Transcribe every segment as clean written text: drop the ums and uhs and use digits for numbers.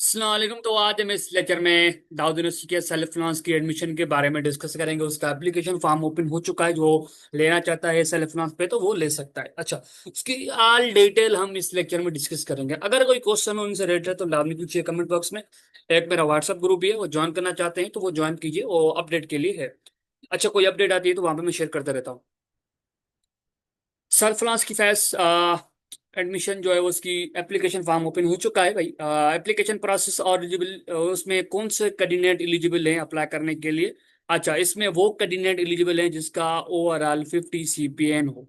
अस्सलाम। तो आज हम इस लेक्चर में दाऊद यूनिवर्सिटी के सेल्फ फाइनेंस की एडमिशन के बारे में डिस्कस करेंगे। उसका एप्लीकेशन फॉर्म ओपन हो चुका है। जो लेना चाहता है सेल्फ फाइनेंस पे तो वो ले सकता है। अच्छा, उसकी ऑल डिटेल हम इस लेक्चर में डिस्कस करेंगे। अगर कोई क्वेश्चन हो उनसे रिलेटेड तो लाजमी पूछिए कमेंट बॉक्स में। एक मेरा व्हाट्सअप ग्रुप भी है, वो ज्वाइन करना चाहते हैं तो वो ज्वाइन कीजिए, वो अपडेट के लिए है। अच्छा, कोई अपडेट आती है तो वहां पे मैं शेयर करता रहता हूँ। सेल्फ फाइनेंस की फैस एडमिशन जो है वो उसकी एप्लीकेशन फॉर्म ओपन हो चुका है भाई। एप्लीकेशन प्रोसेस और एलिजिबल, उसमें कौन से कैंडिडेट एलिजिबल हैं अप्लाई करने के लिए। अच्छा, इसमें वो कैंडिडेट एलिजिबल हैं जिसका ओवरऑल 50 CPN हो।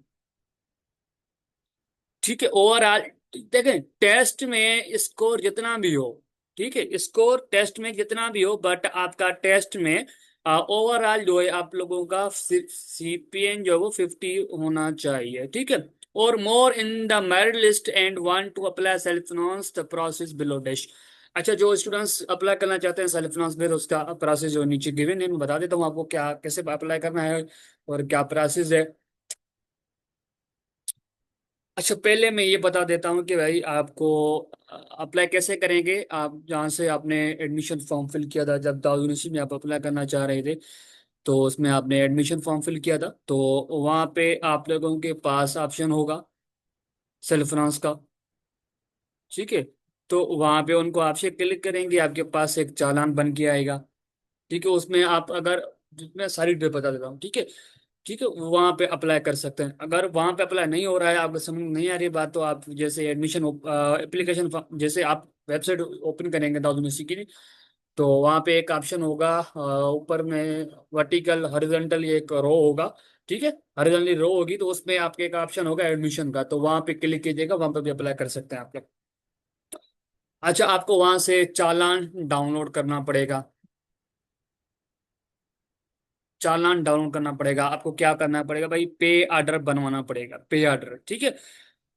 ठीक है, ओवरऑल। देखें, टेस्ट में स्कोर जितना भी हो, ठीक है, स्कोर टेस्ट में जितना भी हो, बट आपका टेस्ट में ओवरऑल जो है आप लोगों का CPN जो है वो 50 होना चाहिए। ठीक है, और more in the merit list and want to apply self finance the process below dash. अच्छा, जो स्टूडेंट्स अप्लाई करना चाहते हैं सेल्फ फाइनेंस में, तो उसका प्रोसेस जो नीचे गिवन है मैं बता देता हूँ आपको क्या कैसे अप्लाई करना है और क्या प्रोसेस है। अच्छा, पहले मैं ये बता देता हूँ कि भाई आपको अप्लाई कैसे करेंगे। आप जहाँ से आपने एडमिशन फॉर्म फिल किया था, जब दाऊद यूनिवर्सिटी में आप अप्लाई करना चाह रहे थे, तो उसमें आपने एडमिशन फॉर्म फिल किया था, तो वहाँ पे आप लोगों के पास ऑप्शन होगा सेल्फ फाइनेंस का। ठीक है, तो वहाँ पे उनको आपसे क्लिक करेंगे, आपके पास एक चालान बन के आएगा। ठीक है, उसमें आप अगर, मैं सारी डिटेल बता देता हूँ। ठीक है, ठीक है, वहां पे अप्लाई कर सकते हैं। अगर वहां पे अप्लाई नहीं हो रहा है, आपको समझ में नहीं आ रही बात, तो आप जैसे एडमिशन एप्लीकेशन जैसे आप वेबसाइट ओपन करेंगे दाऊद यूनिवर्सिटी की, तो वहां पे एक ऑप्शन होगा ऊपर में वर्टिकल हॉरिजॉन्टल एक रो होगा। ठीक है, हॉरिजॉन्टली रो होगी तो उसमें आपके एक ऑप्शन होगा एडमिशन का, तो वहां पे क्लिक कीजिएगा, वहां पे भी अप्लाई कर सकते हैं आप लोग। अच्छा, आपको वहां से चालान डाउनलोड करना पड़ेगा। चालान डाउनलोड करना पड़ेगा। आपको क्या करना पड़ेगा भाई, पे ऑर्डर बनवाना पड़ेगा, पे ऑर्डर। ठीक है,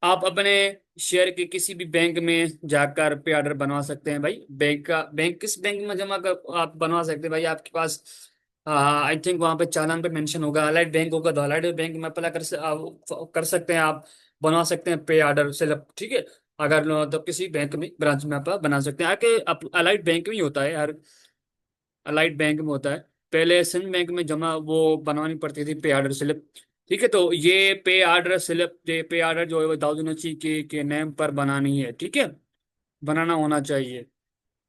आप अपने शेयर के किसी भी बैंक में जाकर पे ऑर्डर बनवा सकते हैं भाई। बैंक का, बैंक किस बैंक में जमा कर आप बनवा सकते हैं भाई, आपके पास आई थिंक वहां पे चालान पे मेंशन होगा, अलाइड बैंक होगा, तो अलाइड बैंक में अप्लाई कर सकते हैं आप। बनवा सकते हैं पे ऑर्डर से। ठीक है, अगर तो किसी बैंक में ब्रांच में आप बना सकते हैं आके। अलाइड बैंक में ही होता है, हर अलाइड बैंक में होता है। पहले सिंध बैंक में जमा वो बनवानी पड़ती थी पे ऑर्डर स्लिप। ठीक है, तो ये पे ऑर्डर स्लिप, ये पे ऑर्डर जो है वो दाऊद यूनिवर्सिटी के नेम पर बनानी है। ठीक है, बनाना होना चाहिए,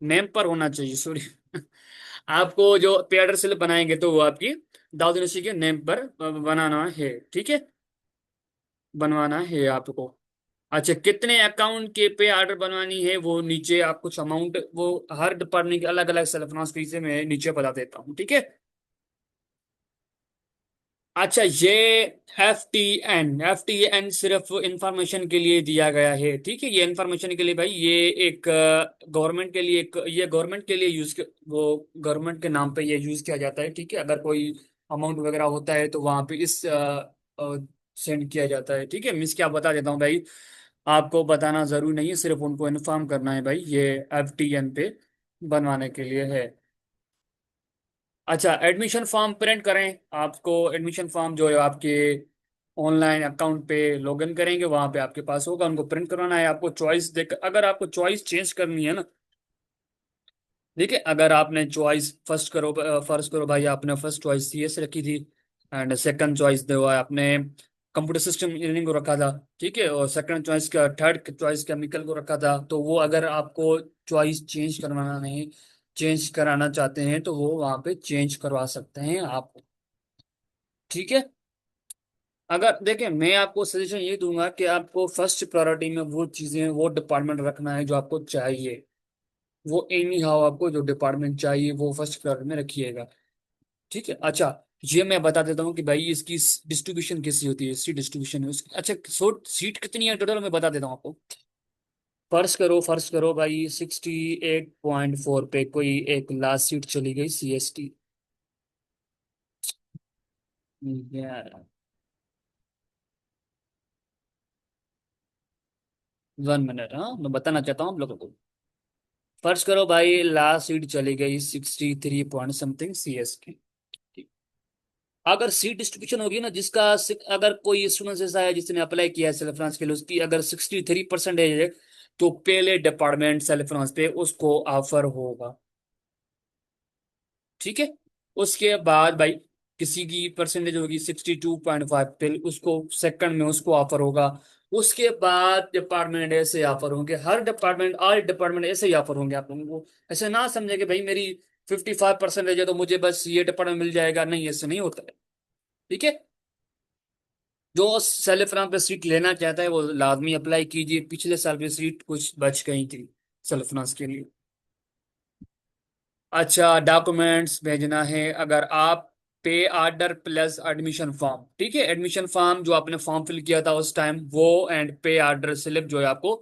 नेम पर होना चाहिए, सॉरी। आपको जो पे ऑर्डर स्लिप बनाएंगे तो वो आपकी दाऊद यूनिवर्सिटी के नेम पर बनाना है। ठीक है, बनवाना है आपको। अच्छा, कितने अकाउंट के पे ऑर्डर बनवानी है वो नीचे आप कुछ अमाउंट, वो हर डिपार्टमेंट के अलग अलग सेल्फ फाइनेंस फीस है, मैं नीचे बता देता हूँ। ठीक है। अच्छा, ये एफ टी एन सिर्फ इंफॉर्मेशन के लिए दिया गया है। ठीक है, ये इंफॉर्मेशन के लिए भाई, ये एक गवर्नमेंट के लिए, एक ये गवर्नमेंट के लिए वो गवर्नमेंट के नाम पे ये यूज किया जाता है। ठीक है, अगर कोई अमाउंट वगैरह होता है तो वहां पे इस सेंड किया जाता है। ठीक है, मिस क्या बता देता हूँ भाई, आपको बताना जरूरी नहीं है, सिर्फ उनको इन्फॉर्म करना है भाई, ये FTN पे बनवाने के लिए है। अच्छा, एडमिशन फॉर्म प्रिंट करें। आपको एडमिशन फॉर्म जो है आपके ऑनलाइन अकाउंट पे लॉगिन करेंगे, वहां पे आपके पास होगा, उनको प्रिंट करवाना है। आपको चॉइस देख, अगर आपको चॉइस चेंज करनी है ना, देखिए, अगर आपने चॉइस फर्स्ट करो भाई, आपने फर्स्ट चॉइस CS रखी थी, एंड सेकंड चॉइस जो है आपने कंप्यूटर सिस्टम इंजीनियरिंग को रखा था। ठीक है, और सेकंड चॉइस का, थर्ड चॉइस केमिकल को रखा था, तो वो अगर आपको चॉइस चेंज करवाना नहीं, चेंज कराना चाहते हैं तो वो वहां पे चेंज करवा सकते हैं आप। ठीक है, अगर देखें, मैं आपको सजेशन ये दूंगा कि आपको फर्स्ट प्रायोरिटी में वो चीजें, वो डिपार्टमेंट रखना है जो आपको चाहिए। वो एनी हाउ आपको जो डिपार्टमेंट चाहिए वो फर्स्ट प्रायोरिटी में रखिएगा। ठीक है। अच्छा, ये मैं बता देता हूँ कि भाई इसकी डिस्ट्रीब्यूशन कैसी होती है, सीट डिस्ट्रीब्यूशन। अच्छा, सीट कितनी है टोटल, मैं बता देता हूँ आपको। फर्स्ट करो भाई, 68.4 पे कोई एक लास्ट सीट चली गई, CST। यार, 1 मिनट, हाँ मैं बताना चाहता हूँ आप लोगों को। फर्स्ट करो भाई, लास्ट सीट चली गई 63 पॉइंट समथिंग CST। अगर सीट डिस्ट्रीब्यूशन होगी ना, अगर कोई स्टूडेंट ऐसा है जिसने अप्लाई किया है सेल्फ फाइनेंस के लिए, उसकी अगर 63 परसेंटेज है, तो पहले डिपार्टमेंट सेल्फ फाइनेंस पे उसको ऑफर होगा। ठीक है। उसके बाद भाई किसी की परसेंटेज होगी 62.5 पे, उसको सेकंड में उसको ऑफर होगा। उसके बाद डिपार्टमेंट ऐसे ऑफर होंगे, हर डिपार्टमेंट ऑल डिपार्टमेंट ऐसे ही ऑफर होंगे आप लोगों को। ऐसे ना समझे कि भाई मेरी 55% है तो मुझे बस ये डिपार्टमेंट मिल जाएगा, नहीं ऐसे नहीं होता है। ठीक है। जो सेल्फ पे सीट लेना चाहता है वो लाजमी अप्लाई कीजिए, पिछले साल भी सीट कुछ बच गई थी सेल्फ फाइनेंस के लिए। अच्छा, डॉक्यूमेंट्स भेजना है अगर आप, पे आर्डर प्लस एडमिशन फॉर्म। ठीक है, एडमिशन फॉर्म जो आपने फॉर्म फिल किया था उस टाइम वो, एंड पे आर्डर स्लिप जो है आपको,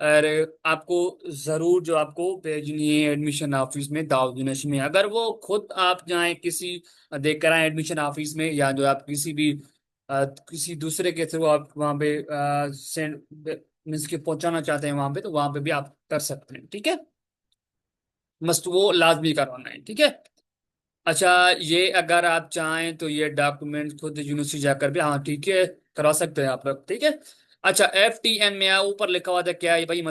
और आपको जरूर जो आपको भेजनी है एडमिशन ऑफिस में, दाऊद यूनिवर्सिटी में। अगर वो खुद आप जाएं किसी, देख कर आए एडमिशन ऑफिस में, या जो आप किसी भी किसी दूसरे के थ्रू आप वहाँ पे सेंड मीन्स के पहुंचाना चाहते हैं वहाँ पे, तो वहाँ पे भी आप कर सकते हैं। ठीक है। मस्त वो लाजमी करवाना है। ठीक है। अच्छा, ये अगर आप चाहें तो ये डॉक्यूमेंट खुद यूनिवर्सिटी जाकर भी, हाँ ठीक है, करवा सकते हैं आप लोग। ठीक है। अच्छा, FTN में ऊपर लिखा हुआ था क्या है भाई,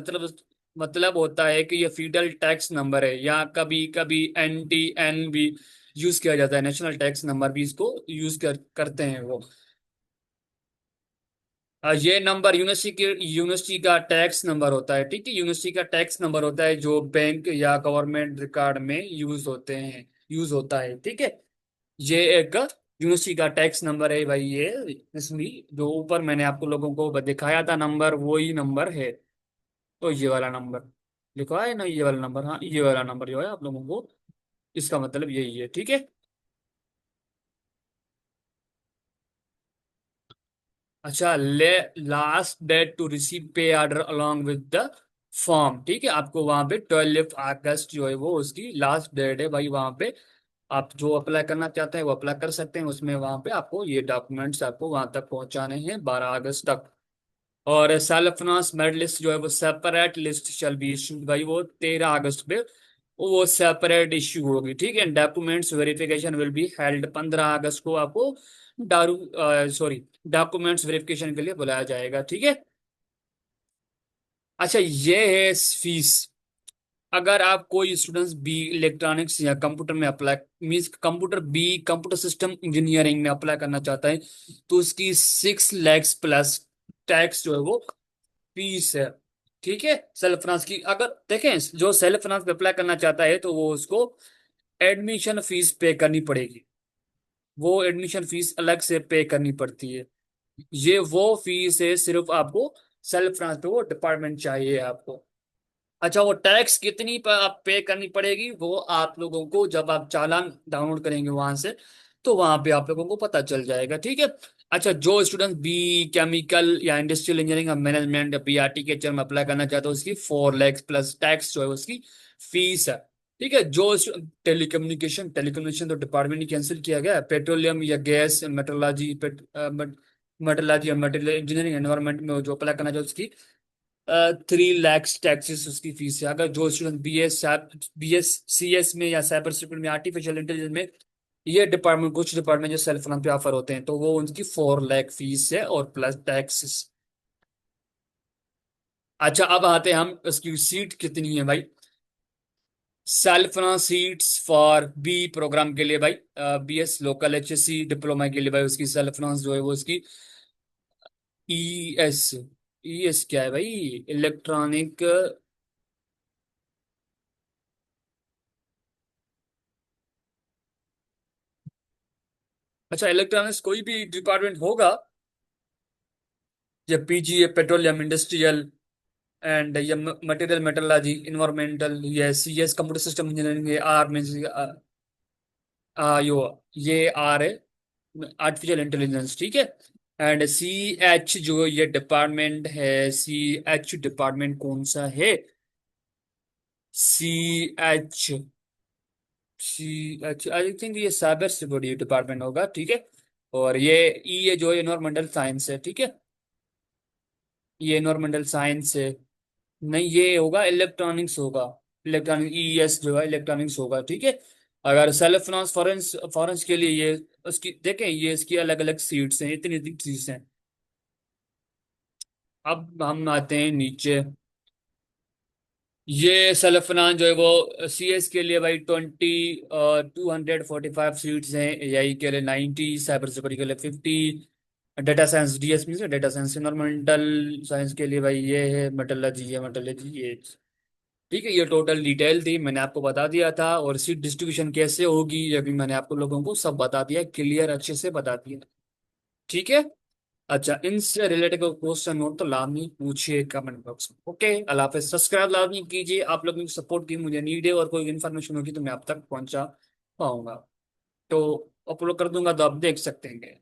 मतलब होता है कि ये फीडल टैक्स नंबर है, या कभी कभी NTN भी यूज किया जाता है, नेशनल टैक्स नंबर भी इसको करते हैं वो। ये नंबर यूनिवर्सिटी का टैक्स नंबर होता है। ठीक है, यूनिवर्सिटी का टैक्स नंबर होता है जो बैंक या गवर्नमेंट रिकॉर्ड में यूज होता है। ठीक है। ये एक यूनिवर्सिटी का टैक्स नंबर है भाई ये, इसमें जो ऊपर मैंने आपको लोगों को दिखाया था नंबर, वही नंबर है। तो ये वाला नंबर लिखा है ना, ये वाला नंबर, हाँ ये वाला नंबर जो है आप लोगों को, इसका मतलब यही है। ठीक है। अच्छा, ले लास्ट डेट टू रिसीव पे order along with the form. ठीक है, आपको वहां पे 12 अगस्त जो है वो उसकी लास्ट डेट है भाई। वहां पे आप जो अप्लाई करना चाहते हैं वो अप्लाई कर सकते हैं उसमें, वहां पे आपको ये डॉक्यूमेंट्स आपको वहां तक पहुंचाने हैं 12 अगस्त तक। और सेल्फ फाइनेंस मेरिट लिस्ट जो है वो separate list shall be issued भाई, वो 13 अगस्त पे वो सेपरेट इश्यू होगी। ठीक है। Documents verification will be held, 15 अगस्त को आपको दारू सॉरी डॉक्यूमेंट्स वेरिफिकेशन के लिए बुलाया जाएगा। ठीक है। अच्छा, ये है फीस। अगर आप कोई स्टूडेंट्स बी इलेक्ट्रॉनिक्स या कंप्यूटर में apply means computer system engineering में अप्लाई करना चाहता है, तो उसकी 6 लाख प्लस टैक्स जो है वो फीस है। ठीक है। सेल्फ फाइनेंस की अगर देखें, जो सेल्फ फाइनेंस पे अप्लाई करना चाहता है तो वो उसको एडमिशन फीस पे करनी पड़ेगी, वो एडमिशन फीस अलग से पे करनी पड़ती है। ये वो फीस है सिर्फ आपको सेल्फ फाइनेंस पे, वो डिपार्टमेंट चाहिए आपको। अच्छा, वो टैक्स कितनी पर आप पे करनी पड़ेगी वो आप लोगों को जब आप चालान डाउनलोड करेंगे वहां से, तो वहां पे आप लोगों को पता चल जाएगा। ठीक है। अच्छा, जो स्टूडेंट बी केमिकल या इंडस्ट्रियल इंजीनियरिंग या मैनेजमेंट या BRT के चरण में अप्लाई करना चाहते हो, उसकी 4 लाख प्लस टैक्स जो है उसकी फीस है। ठीक है। जो टेलीकम्युनिकेशन तो डिपार्टमेंट ही कैंसिल किया गया है। पेट्रोलियम या गैस, मेटलर्जी या मटेरियल इंजीनियरिंग एनवायरमेंट में जो अप्लाई करना चाहते हो उसकी 3 लाख टैक्सेस उसकी फीस है। अगर जो स्टूडेंट BS CS में या साइबर सिक्योरिटी में, आर्टिफिशियल इंटेलिजेंस में, ये डिपार्टमेंट कुछ डिपार्टमेंट जो सेल्फ पे ऑफर होते हैं, तो वो उनकी 4 लाख फीस है और प्लस टैक्सेस। अच्छा, अब आते हैं हम उसकी सीट कितनी है भाई। Self seats for B programme के लिए भाई, BS लोकल HSC डिप्लोमा के लिए भाई, उसकी सेल्फ जो है वो उसकी ES, ES क्या है भाई, इलेक्ट्रॉनिक। अच्छा, इलेक्ट्रॉनिक्स कोई भी डिपार्टमेंट होगा, या PGA पेट्रोलियम इंडस्ट्रियल, एंड ये मटेरियल मेटलर्जी इन्वायरमेंटल, ये CS कंप्यूटर सिस्टम इंजीनियरिंग, ये R में यो ये R है आर्टिफिशियल इंटेलिजेंस। ठीक है। एंड CH जो ये डिपार्टमेंट है, CH डिपार्टमेंट कौन सा है, CH, CH आई थिंक ये साइबर सिक्योरिटी डिपार्टमेंट होगा। ठीक है। और ये ये जो इन्वायरमेंटल साइंस है। ठीक है, ये इन्वायरमेंटल साइंस है। नहीं, ये होगा इलेक्ट्रॉनिक्स होगा, इलेक्ट्रॉनिक ES जो है इलेक्ट्रॉनिक्स होगा। ठीक है। अगर सेल्फ फाइनेंस फॉरेंस फॉरेंस के लिए ये उसकी देखें, ये इसकी अलग अलग सीट्स हैं, इतनी इतनी सीट्स हैं। अब हम आते हैं नीचे। ये सल्फनान जो है वो CS के लिए भाई 245 सीट्स हैं, AI के लिए 90, साइबर सिक्योरिटी के लिए 50, डेटा साइंस DSP से डेटा साइंस, इन्वायरमेंटल साइंस के लिए भाई ये है मेटलर्जी ये। ठीक है, ये टोटल डिटेल थी, मैंने आपको बता दिया था। और सीट डिस्ट्रीब्यूशन कैसे होगी ये भी मैंने आपको लोगों को सब बता दिया, क्लियर अच्छे से बता दिया। ठीक है। अच्छा, इनसे रिलेटेड कोई क्वेश्चन हो तो लाजमी पूछिए कमेंट बॉक्स में। ओके, अल्लाह हाफिज़। सब्सक्राइब लाजमी कीजिए, आप लोगों की सपोर्ट की मुझे नीड है, और कोई इन्फॉर्मेशन होगी तो मैं आप तक पहुंचा पाऊंगा, तो अपलोड कर दूंगा, तो आप देख सकते हैं।